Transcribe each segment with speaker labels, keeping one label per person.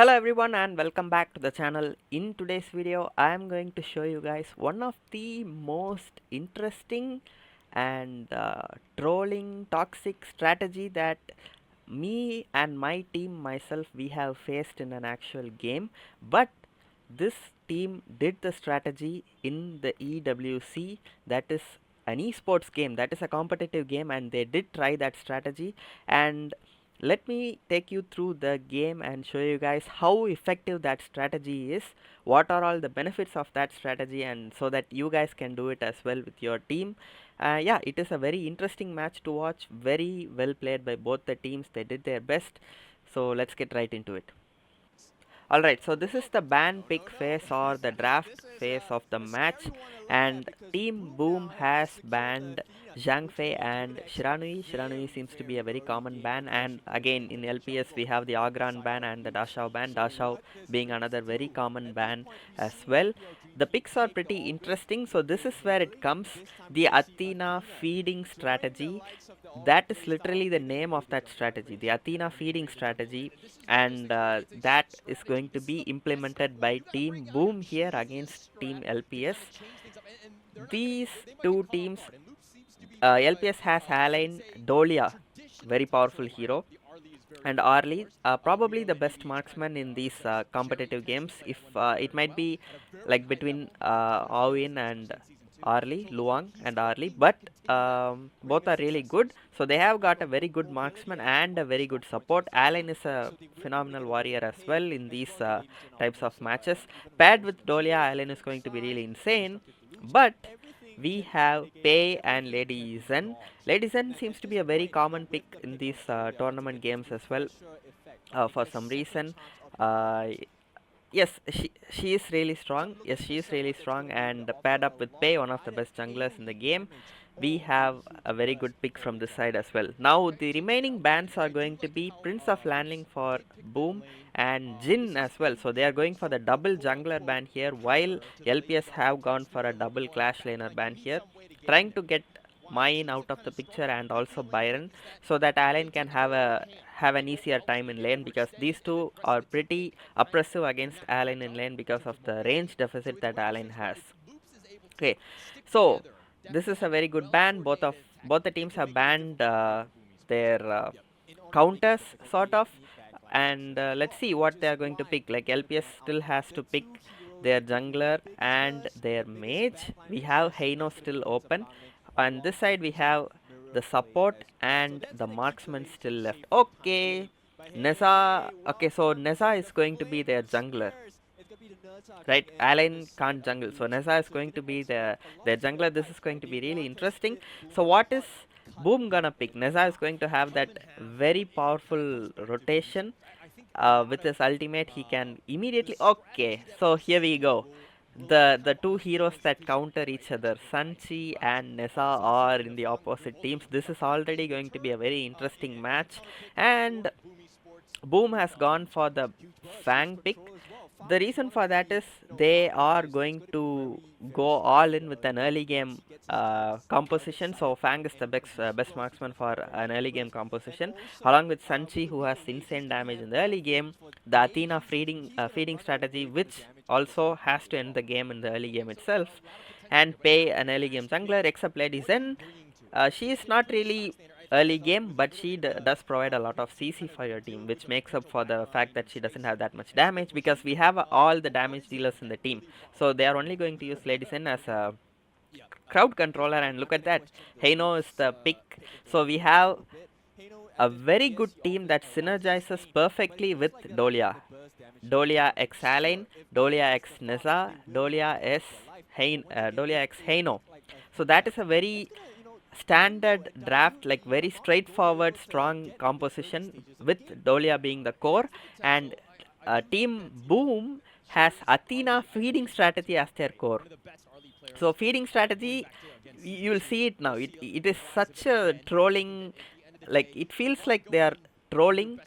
Speaker 1: Hello everyone and welcome back to the channel. In today's video I am going to show you guys one of the most interesting and trolling toxic strategy that me and my team myself we have faced in an actual game, but this team did the strategy in the EWC, that is an esports game, that is a competitive game, and they did try that strategy. And let me take you through the game and show you guys how effective that strategy is, what are all the benefits of that strategy, and so that you guys can do it as well with your team. Yeah, it is a very interesting match to watch, very well played by both the teams, they did their best. So let's get right into it. Alright, so this is the ban pick phase or the draft phase of the match, and Team Boom has banned Zhang Fei and Shiranui. Shiranui seems to be a very common ban, and again in LPS we have the Agran ban and the Dashao ban, Dashao being another very common ban as well. The picks are pretty interesting, so this is where it comes, the Athena feeding strategy. That is literally the name of that strategy, the Athena feeding strategy, and that is going to be implemented by Team Boom here against Team LPS. These two teams, LPS has Alain Dolia, very powerful hero, and Arlie, probably the best marksman in these competitive games. If it might be like between Awin and Arlie, Luang and Arlie, but both are really good. So they have got a very good marksman and a very good support. Alan is a phenomenal warrior as well in these types of matches. Paired with Dolia, Alan is going to be really insane. But we have Pei and Lady Zen. Lady Zen seems to be a very common pick in these tournament games as well. For some reason, uh, yes, she is really strong. Yes, she is really strong, and paired up with Pei, one of the best junglers in the game, we have a very good pick from this side as well. Now the remaining bans are going to be Prince of Landling for Boom and Jin as well. So they are going for the double jungler ban here, while LPS have gone for a double Clash Laner ban here, trying to get Mine out of the picture and also Byron, so that Allen can have an easier time in lane, because these two are pretty oppressive against Allen in lane because of the range deficit that Allen has. Okay, so this is a very good ban. Both the teams have banned their counters sort of, and let's see what they are going to pick. Like LPS still has to pick their jungler and their mage. We have Heino still open. On this side we have the support and the marksman still left. Okay, Nessa. Okay, so Nessa is going to be their jungler, right? Alain can't jungle, so Nessa is going to be their jungler. This is going to be really interesting. So what is Boom gonna pick? Nessa is going to have that very powerful rotation. With his ultimate he can immediately, okay, so here we go. The two heroes that counter each other, Sanchi and Nessa, are in the opposite teams. This is already going to be a very interesting match, and Boom has gone for the Fang pick. The reason for that is they are going to go all in with an early game composition. So Fang is the best marksman for an early game composition, along with Sanchi, who has insane damage in the early game. The Athena feeding strategy, which also has to end the game in the early game itself, and Pei an early game jungler, except Lady Zen. She is not really early game, but she does provide a lot of CC for your team, which makes up for the fact that she doesn't have that much damage, because we have all the damage dealers in the team. So they are only going to use Lady Sin as a crowd controller, and look at that, Heino is the pick. So we have a very good team that synergizes perfectly with Dolia. Dolia X Alain, Dolia X Nessa, Dolia X Heino. So that is a very standard draft, like very straightforward, strong composition with Dolia being the core, and Team Boom has Athena feeding strategy as their core. So feeding strategy, you'll see it now. It is such a trolling, like it feels like they are trolling,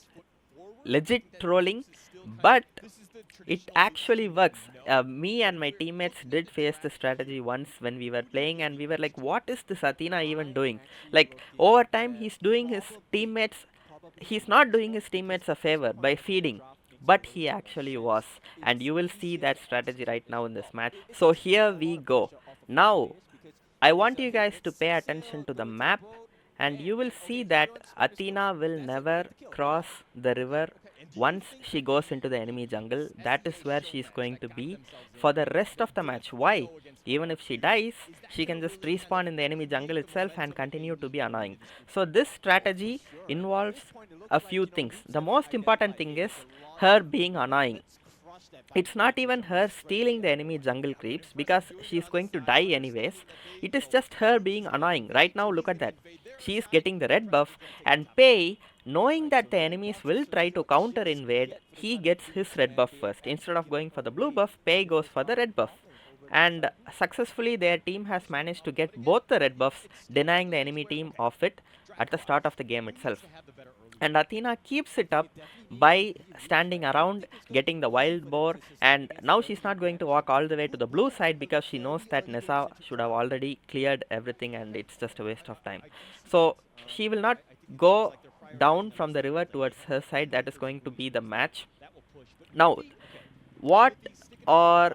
Speaker 1: legit trolling, but it actually works. Me and my teammates did face the strategy once when we were playing, and we were like, what is this Athena even doing? Like, over time, he's not doing his teammates a favor by feeding. but he actually was. And you will see that strategy right now in this match. So here we go. Now I want you guys to pay attention to the map, and you will see that Athena will never cross the river once she goes into the enemy jungle. That is where she is going to be for the rest of the match. Why? Even if she dies, she can just respawn in the enemy jungle itself and continue to be annoying. So this strategy involves a few things. The most important thing is her being annoying. It's not even her stealing the enemy jungle creeps because she's going to die anyways. It is just her being annoying. Right now, look at that. She is getting the red buff, and Pei, knowing that the enemies will try to counter invade, he gets his red buff first. Instead of going for the blue buff, Pei goes for the red buff. And successfully their team has managed to get both the red buffs, denying the enemy team of it at the start of the game itself. And Athena keeps it up by standing around, getting the wild boar, and now she's not going to walk all the way to the blue side because she knows that Nessa should have already cleared everything and it's just a waste of time. So she will not go down from the river towards her side. That is going to be the match. Now, what are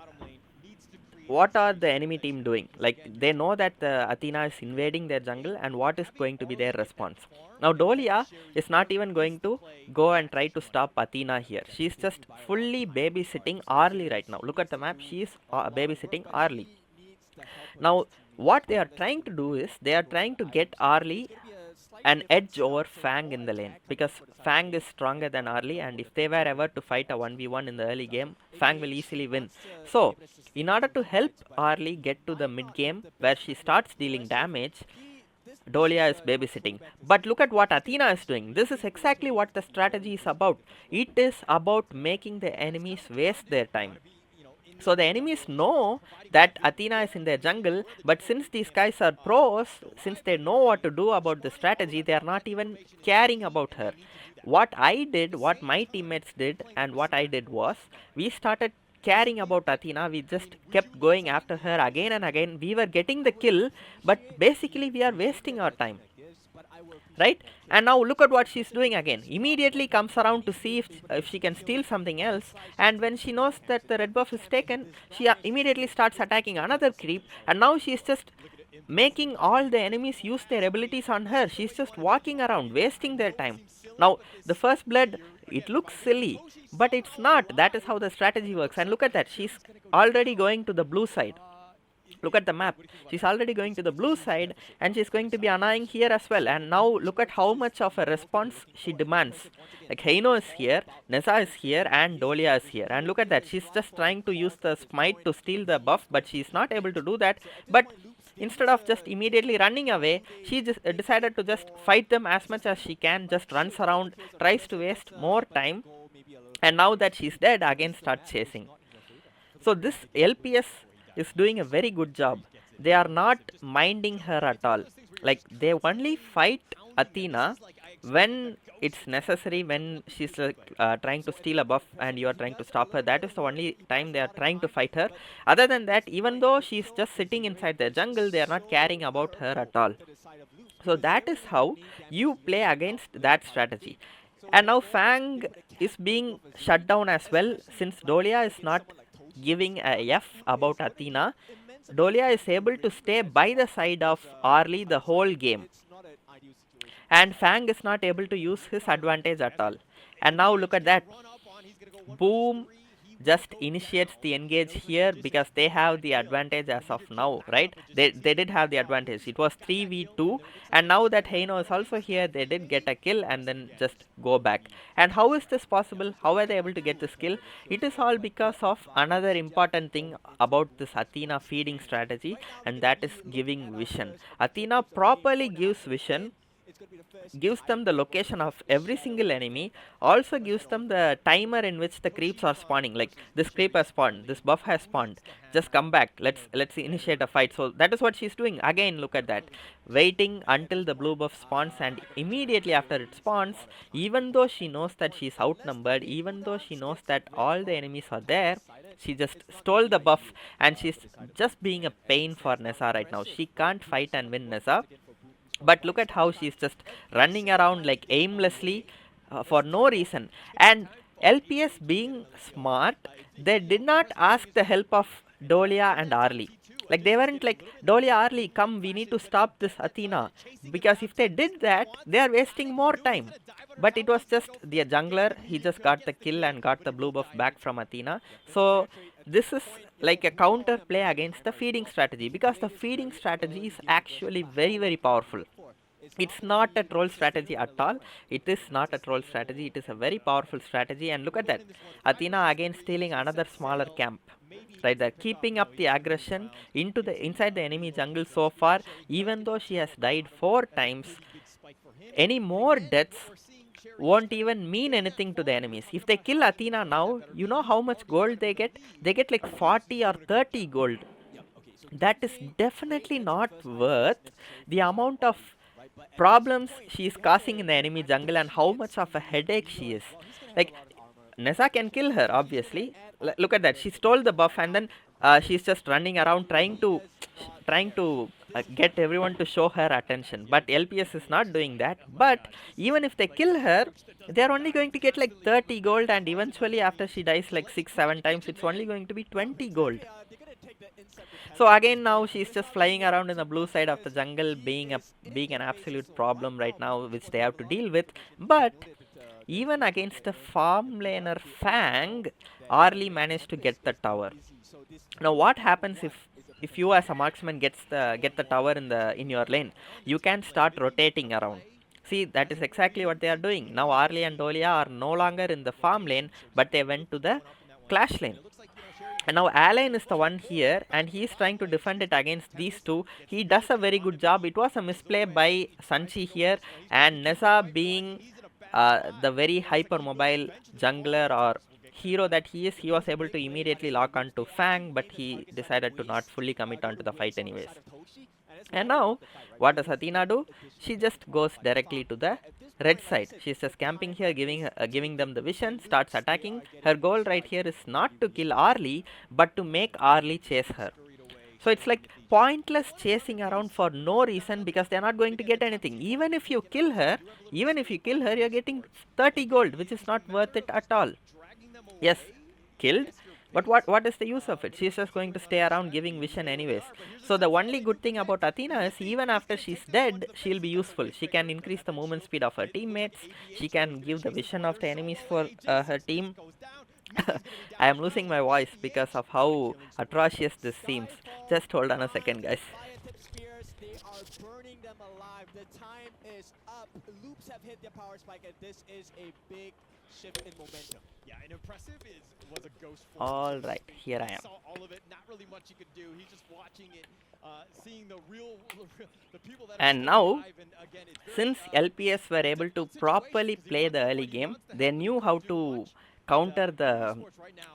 Speaker 1: the enemy team doing? Like, they know that the Athena is invading their jungle, and what is going to be their response? Now Dolia is not even going to go and try to stop Athena here. She is just fully babysitting Arlie right now. Look at the map. She is babysitting Arlie. Now what they are trying to do is they are trying to get Arlie an edge over Fang in the lane, because Fang is stronger than Arlie, and if they were ever to fight a 1v1 in the early game, Fang will easily win. So in order to help Arlie get to the mid game where she starts dealing damage, Dolia is babysitting. But look at what Athena is doing. This is exactly what the strategy is about. It is about making the enemies waste their time. So the enemies know that Athena is in their jungle, but since these guys are pros, since they know what to do about the strategy, they are not even caring about her. What I did, what my teammates did, and what I did was, we started caring about Athena. We just kept going after her again and again. We were getting the kill, but basically we are wasting our time. Right? And now look at what she's doing again. Immediately comes around to see if she can steal something else, and when she knows that the red buff is taken, she immediately starts attacking another creep, and now she's just making all the enemies use their abilities on her. She's just walking around wasting their time. Now the first blood, it looks silly, but it's not. That is how the strategy works. And look at that, she's already going to the blue side. Look at the map. She's already going to the blue side, and she's going to be annoying here as well. And now look at how much of a response she demands. Like, Heino is here, Nessa is here, and Dolia is here. And look at that. She's just trying to use the smite to steal the buff, but she's not able to do that. But instead of just immediately running away, she just decided to just fight them as much as she can, just runs around, tries to waste more time. And now that she's dead, again starts chasing. So this LPS is doing a very good job. They are not minding her at all. Like, they only fight Athena when it's necessary, when she's trying to steal a buff and you are trying to stop her. That is the only time they are trying to fight her. Other than that, even though she's just sitting inside the jungle, they are not caring about her at all. So that is how you play against that strategy. And now Fang is being shut down as well, since Dolia is not giving a F about Athena. Dolia is able to stay by the side of Arlie the whole game, and Fang is not able to use his advantage at all. And now look at that. Boom just initiates the engage here because they have the advantage as of now, right? They did have the advantage. It was 3v2, and now that Heino is also here, they did get a kill and then just go back. And how is this possible? How are they able to get this kill? It is all because of another important thing about this Athena feeding strategy, and that is giving vision. Athena properly gives vision, gives them the location of every single enemy, also gives them the timer in which the creeps are spawning. Like, this creep has spawned, this buff has spawned, just come back, let's initiate a fight. So that is what she's doing. Again, look at that, waiting until the blue buff spawns, and immediately after it spawns, even though she knows that she's outnumbered, even though she knows that all the enemies are there, she just stole the buff, and she's just being a pain for Nessa right now. She can't fight and win Nessa. But look at how she's just running around like aimlessly for no reason. And LPS being smart, they did not ask the help of Dolia and Arlie. Like they weren't like, Dolia, Arlie, come, we need to stop this Athena. Because if they did that, they are wasting more time. But it was just the jungler, he just got the kill and got the blue buff back from Athena. So this is like a counter play against the feeding strategy, because the feeding strategy is actually very, very powerful. It's not a troll strategy at all. It is not a troll strategy. It is a very powerful strategy. And look at that. Athena again stealing another smaller camp. Right there, keeping up the aggression into the inside the enemy jungle so far. Even though she has died 4 times, any more deaths won't even mean anything to the enemies. If they kill Athena now, you know how much gold they get? They get like 40 or 30 gold. That is definitely not worth the amount of problems she is causing in the enemy jungle and how much of a headache she is. Like, Nessa can kill her, obviously. Look at that. She stole the buff and then she's just running around trying to get everyone to show her attention. But LPS is not doing that. But even if they kill her, they are only going to get like 30 gold, and eventually after she dies like 6-7 times, it's only going to be 20 gold. So again now she's just flying around in the blue side of the jungle, being an absolute problem right now, which they have to deal with. But even against a farm laner Fang, Arlie managed to get the tower. Now what happens if you as a marksman get the tower in your lane? You can start rotating around. See, that is exactly what they are doing. Now Arlie and Dolia are no longer in the farm lane, but they went to the clash lane. And now Alain is the one here, and he is trying to defend it against these two. He does a very good job. It was a misplay by Sanchi here, and Nessa being the very hypermobile jungler or hero that he is, he was able to immediately lock onto Fang, but he decided to not fully commit onto the fight anyways. And now, what does Athena do? She just goes directly to the red side. She's just camping here, giving them the vision, starts attacking. Her goal right here is not to kill Arlie, but to make Arlie chase her. So it's like pointless chasing around for no reason, because they're not going to get anything. Even if you kill her, you're getting 30 gold, which is not worth it at all. Yes, killed, but what is the use of it? She's just going to stay around giving vision anyways. So the only good thing about Athena is, even after she's dead, she'll be useful. She can increase the movement speed of her teammates. She can give the vision of the enemies for her team. I am losing my voice because of how atrocious this seems. Just hold on a second, guys. They are burning them alive. The time is up. Loops have hit their power spike, and this is a big shift in momentum. Yeah, and impressive was a ghost. All right, here I am. Saw all of it. Not really much you could do. He's just watching it, seeing the people that. And now, since LPS were able to properly play the early game, they knew how to counter the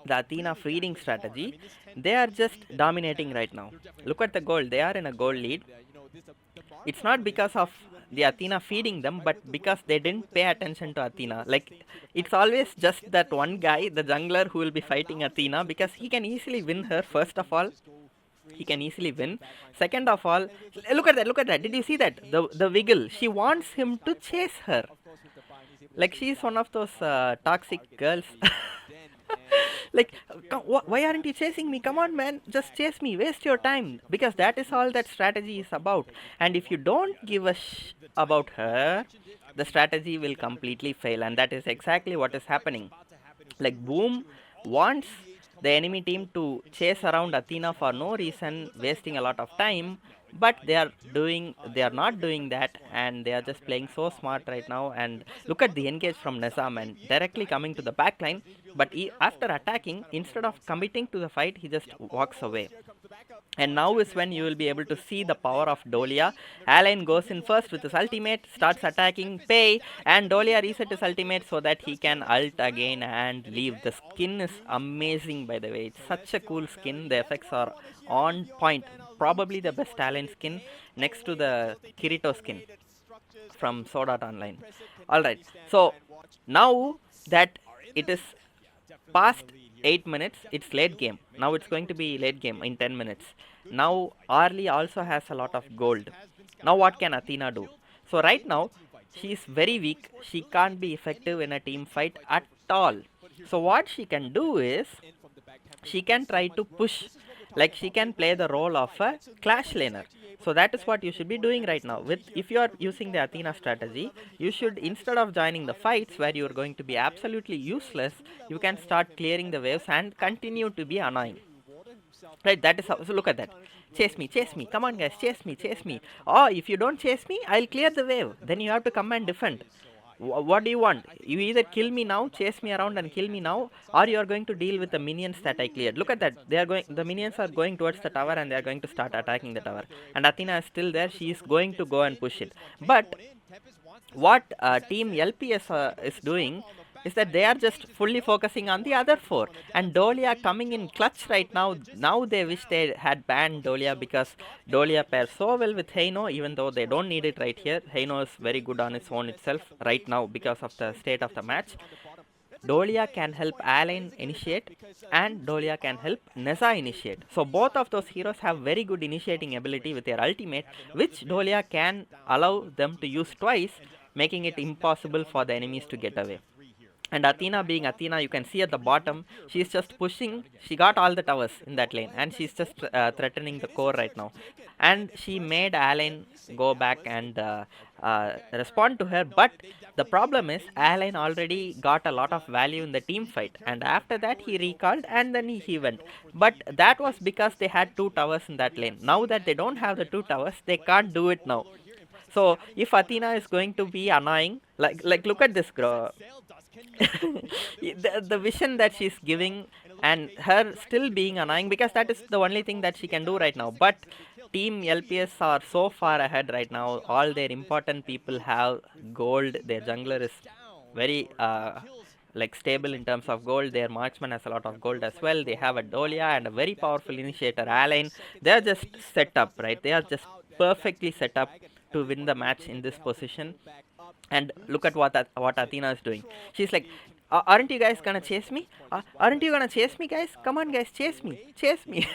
Speaker 1: Athena feeding strategy. They are just dominating right now. Look at the gold. They are in a gold lead. It's not because of the Athena feeding them, but because they didn't pay attention to Athena. Like, it's always just that one guy, the jungler, who will be fighting Athena, because he can easily win her. First of all, he can easily win. Second of all, look at that. Did you see that? The wiggle. She wants him to chase her. Like, she's one of those toxic girls. Like, why aren't you chasing me? Come on, man, just chase me. Waste your time, because that is all that strategy is about. And if you don't give a about her, the strategy will completely fail, and that is exactly what is happening. Like, Boom wants the enemy team to chase around Athena for no reason, wasting a lot of time, but they are not doing that, and they are just playing so smart right now. And look at the engage from Nizam, and directly coming to the backline, but after attacking, instead of committing to the fight, he just walks away. And now is when you will be able to see the power of Dolia. Alain goes in first with his ultimate, starts attacking Pei, and Dolia resets his ultimate so that he can ult again and leave. The skin is amazing, by the way. It's such a cool skin. The effects are on point. Probably the best Alain skin next to the Kirito skin from Sword Art Online. Alright, so now that it is past 8 minutes, it's late game. Now it's going to be late game in 10 minutes. Now Arlie also has a lot of gold. Now what can Athena do? So right now, she is very weak. She can't be effective in a team fight at all. So what she can do is she can try to push, like she can play the role of a clash laner. So that is what you should be doing right now. With if you are using the Athena strategy, you should, instead of joining the fights where you are going to be absolutely useless, you can start clearing the waves and continue to be annoying. Right, that is how. So look at that. Chase me, come on guys, chase me. Oh, if you don't chase me, I'll clear the wave. Then you have to come and defend. What do you want? You either kill me now, chase me around and kill me now, or you are going to deal with the minions that I cleared. Look at that. They are going. The minions are going towards the tower and they are going to start attacking the tower. And Athena is still there. She is going to go and push it. But what team LPS is doing is that they are just fully focusing on the other four, and Dolia coming in clutch right now. Now they wish they had banned Dolia, because Dolia pairs so well with Heino, even though they don't need it right here. Heino is very good on its own itself right now because of the state of the match. Dolia can help Alain initiate, and Dolia can help Nessa initiate. So both of those heroes have very good initiating ability with their ultimate, which Dolia can allow them to use twice, making it impossible for the enemies to get away. And Athena, being Athena, you can see at the bottom, she's just pushing. She got all the towers in that lane, and she's just threatening the core right now. And she made Alain go back and respond to her. But the problem is, Alain already got a lot of value in the team fight, and after that he recalled and then he went. But that was because they had two towers in that lane. Now that they don't have the two towers, they can't do it now. So if Athena is going to be annoying, like look at this girl. The vision that she's giving, and her still being annoying, because that is the only thing that she can do right now. But team LPS are so far ahead right now. All their important people have gold. Their jungler is very like stable in terms of gold. Their marksman has a lot of gold as well. They have a Dolia and a very powerful initiator Alain. They are just set up, right? They are just perfectly set up to win the match in this position. And look at what Athena is doing. She's like, aren't you guys gonna chase me? Aren't you gonna chase me, guys? Come on, guys, chase me.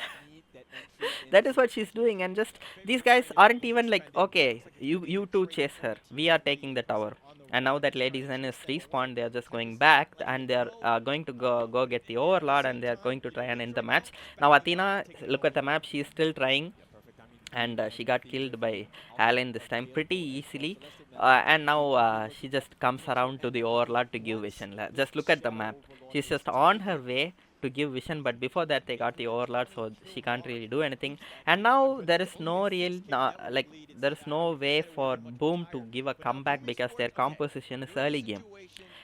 Speaker 1: That is what she's doing. And just these guys aren't even like, okay, you two chase her. We are taking the tower. And now that Lady Zen is respawned, they are just going back, and they are going to go get the Overlord, and they are going to try and end the match. Now Athena, look at the map. She is still trying, and she got killed by Alain this time pretty easily. And now she just comes around to the Overlord to give vision. Just look at the map. She's just on her way to give vision, but before that they got the Overlord, so she can't really do anything. And now there is no real like there is no way for Boom to give a comeback, because their composition is early game.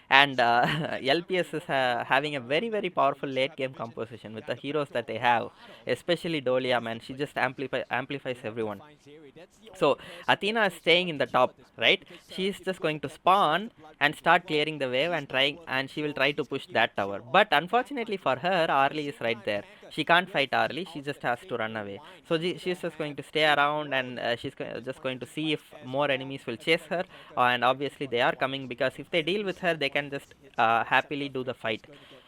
Speaker 1: And LPS is having a very powerful late game composition with the heroes that they have, especially Dolia, man. She just amplifies everyone. So Athena is staying in the top, right? She is just going to spawn and start clearing the wave and she will try to push that tower. But unfortunately for her, Arlie is right there. She can't fight Arlie. She just has to run away. So she's just going to stay around, and just going to see if more enemies will chase her. And obviously they are coming, because if they deal with her, they can just happily do the fight.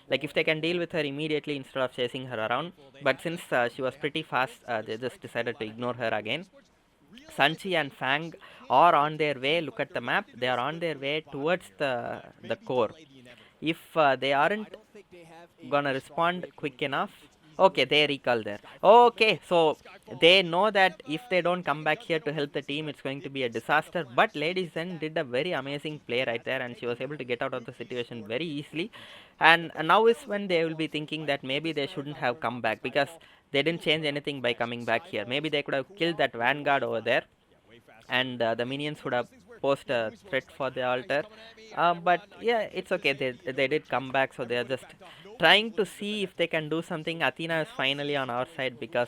Speaker 1: Like if they can deal with her immediately instead of chasing her around. But since she was pretty fast, they just decided to ignore her again. Sanchi and Fang are on their way. Look at the map. They are on their way towards the core. If they aren't gonna respond quick enough, okay, they recall there. Okay, so they know that if they don't come back here to help the team, it's going to be a disaster. But Lady Zen did a very amazing play right there, and she was able to get out of the situation very easily. And now is when they will be thinking that maybe they shouldn't have come back, because they didn't change anything by coming back here. Maybe they could have killed that Vanguard over there, and the minions would have posed a threat for the altar. But yeah, it's okay. They did come back, so they are just trying to see if they can do something. Athena is finally on our side, because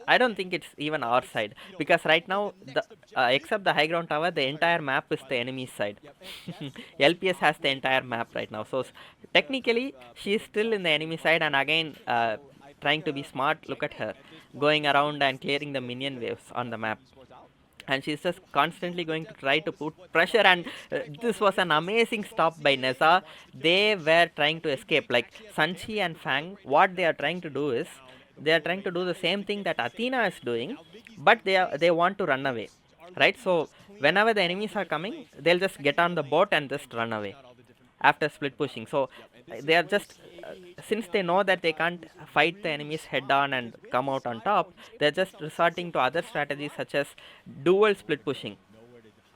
Speaker 1: I don't think it's even our side, because right now the except the high ground tower, the entire map is the enemy's side. LPS has the entire map right now, so technically she is still in the enemy side. And again, trying to be smart. Look at her going around and clearing the minion waves on the map, and she's just constantly going to try to put pressure. And this was an amazing stop by Nessa. They were trying to escape, like Sanchi and Fang. What they are trying to do is, they are trying to do the same thing that Athena is doing, but they want to run away, right? So whenever the enemies are coming, they'll just get on the boat and just run away. after split pushing. So they are just since they know that they can't fight the enemies head on and come out on top, they're just resorting to other strategies such as dual split pushing.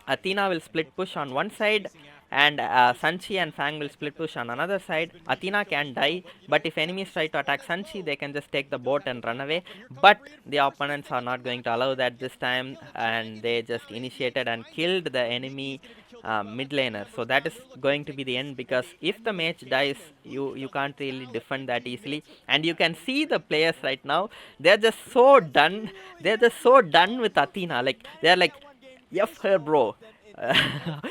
Speaker 1: Athena will split push on one side, and Sanchi and Fang will split push on another side. Athena can die, but if enemies try to attack Sanchi, they can just take the boat and run away. But the opponents are not going to allow that this time, and they just initiated and killed the enemy mid laner. So that is going to be the end, because if the mage dies, you can't really defend that easily. And you can see the players right now, they're just so done. They're just so done with Athena. Like they're like, F her, bro.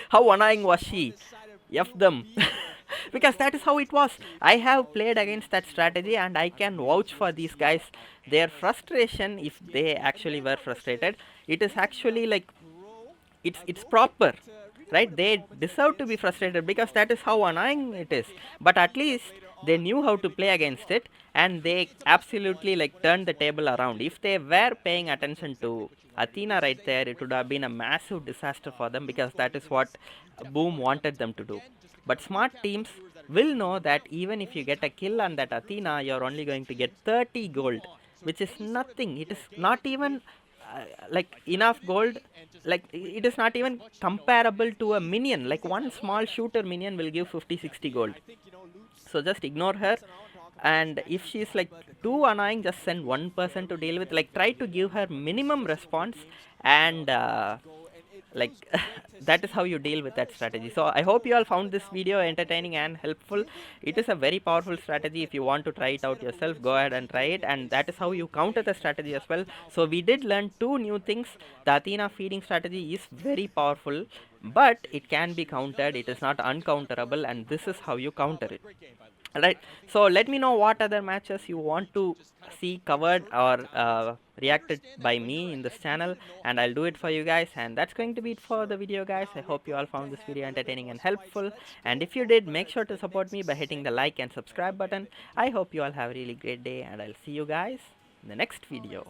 Speaker 1: How annoying was she? F them. Because that is how it was. I have played against that strategy, and I can vouch for these guys. Their frustration, if they actually were frustrated, it is actually like it's proper, right? They deserve to be frustrated because that is how annoying it is. But at least they knew how to play against it, and they absolutely like turned the table around. If they were paying attention to Athena right there, it would have been a massive disaster for them, because that is what Boom wanted them to do. But smart teams will know that even if you get a kill on that Athena, you're only going to get 30 gold, which is nothing. It is not even like enough gold. Like it is not even comparable to a minion. Like one small shooter minion will give 50-60 gold. So just ignore her. And if she's like too annoying, just send one person to deal with. Like try to give her minimum response, and like that is how you deal with that strategy. So I hope you all found this video entertaining and helpful. It is a very powerful strategy. If you want to try it out yourself, go ahead and try it, and that is how you counter the strategy as well. So we did learn two new things. The Athena feeding strategy is very powerful, but it can be countered. It is not uncounterable, and this is how you counter it. Alright, so let me know what other matches you want to see covered or reacted by me in this channel, and I'll do it for you guys. And that's going to be it for the video, guys. I hope you all found this video entertaining and helpful, and if you did, make sure to support me by hitting the like and subscribe button. I hope you all have a really great day, and I'll see you guys in the next video.